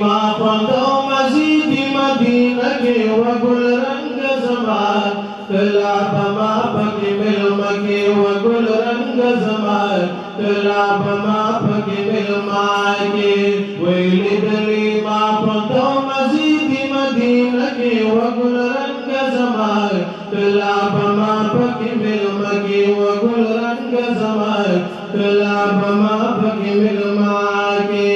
ما خواندو مزید مدینہ کے وگل رنگ زمان کلا بما پکی ملما کے وگل رنگ زمان کلا بما پکی ملما کے ویلی دلی ما خواندو مزید مدینہ کے وگل رنگ زمان کلا بما پکی ملما کے وگل رنگ زمان کلا بما پکی ملما کے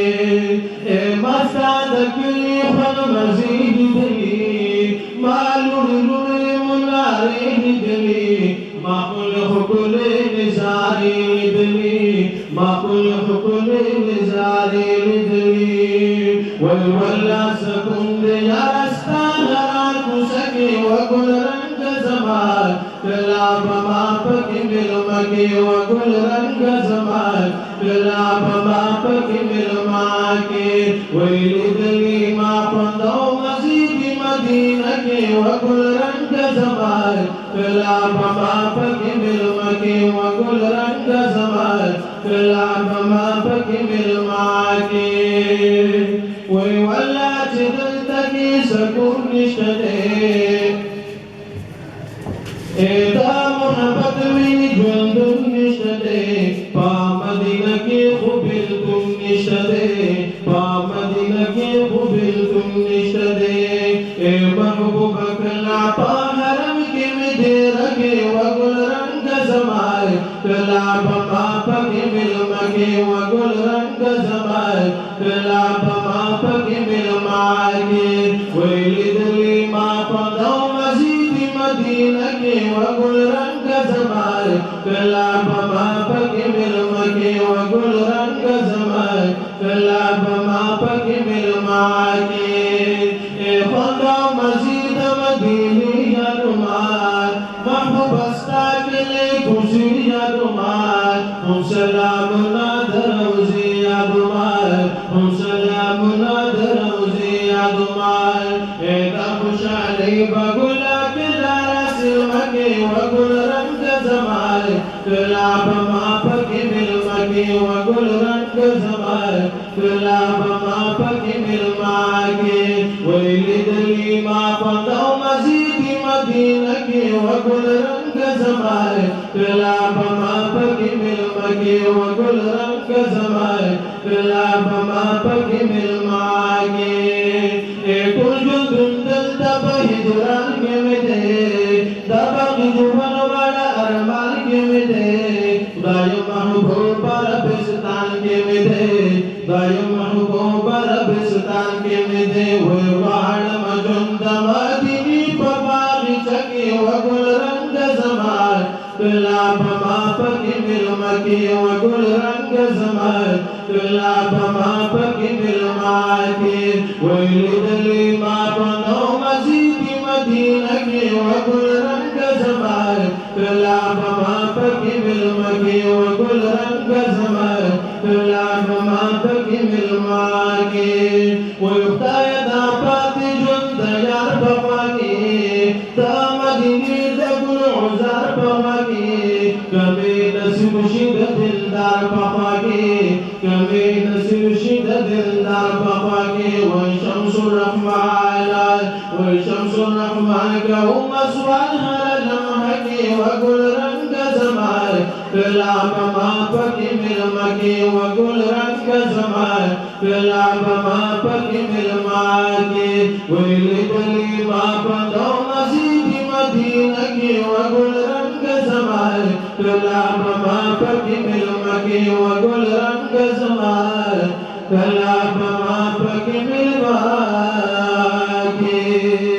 اے مساد کلی خن مزید دلی مالور روی مناری دلی ماقل حکل نزاری دلی ماقل حکل نزاری دلی والولا سکند یارستان راکو سکی وگل رنگ زمان کلا بما پکی ملما کی وگل رنگ زمان کلا بما پکی ملما کی ویلی دلی ما خواندو مزید مدینہ کی وگل رنگ زمان کلا بما پکی ملما کی وگل رنگ زمان کلا بما پکی ملما کی وی واللہ چی دلتکی سکون نشتے ایتا محبت وی جوندن نشتے پا مدینہ کی خوبیل تم نشتے پا مدینہ کی خوبیل تم نشتے اے محبوب کلا پا حرم کی مدے رکھے وگل رنگ زمان کلا بما پکی ملما کے وگل رنگ زمان کلا بما پکی ملما کے ویلی دلی ما خواندو مزید مدینہ کے وگل رنگ زمان کلا بما پکی ملما کے وگل رنگ زمان کلا بما پکی ملما کے اے خواندو مزید مدینی یارمان محبوب استا کے لئے خوشی یارمان ہم سلام نادر روزی یارمان ہم سلام نادر روزی یارمان اے دا خوشالی بگولا کدارا سلما کے وگل رنگ زمان کلا بما پکی ملما کے وگل رنگ زمان کلا بما پکی ملما کے ویلی دلی ما خواندو مزید مدینہ کے وگل رنگ زمان کلا بما پکی ملما کے وگل رنگ زمان کلا بما پکی ملما کے اے کل جو دندل تب ہجران کے میں دے دباقی جوان والا ارمان کے میں دے دائم محبوب ربستان کے میں دے دائم محبوب ربستان کے میں دے ہوئے وحر مجند مدینی پباغی چکی وگل رنگ زمان کلا بما پکی ملما کی وگل رنگ زمان کلا بما پکی ملما کی ویلی دلی ما خواندو مزید مدینہ کی وگل رنگ زمان کلا بما پکی ملما کی وگل رنگ زمان کلا بما پکی ملما کی ویختای دا پاتی جند یار بما کی تا مدینی دگل عزار بما کی کمی نصیب شید دلدار بما کی کمی نصیب شید دلدار بما کی وشمس الرحمن وشمس الرحمن کہو مسوال ہر لمحہ کی وگل رنگ زمان کلا بما پکی ملما کی وگل رنگ زمان کلا بما پکی ملما کی ویلی دلی ما خواندو مزید مدینہ کی وگل رنگ زمان کلا بما پکی ملما کی وگل رنگ زمان کلا بما پکی ملما کی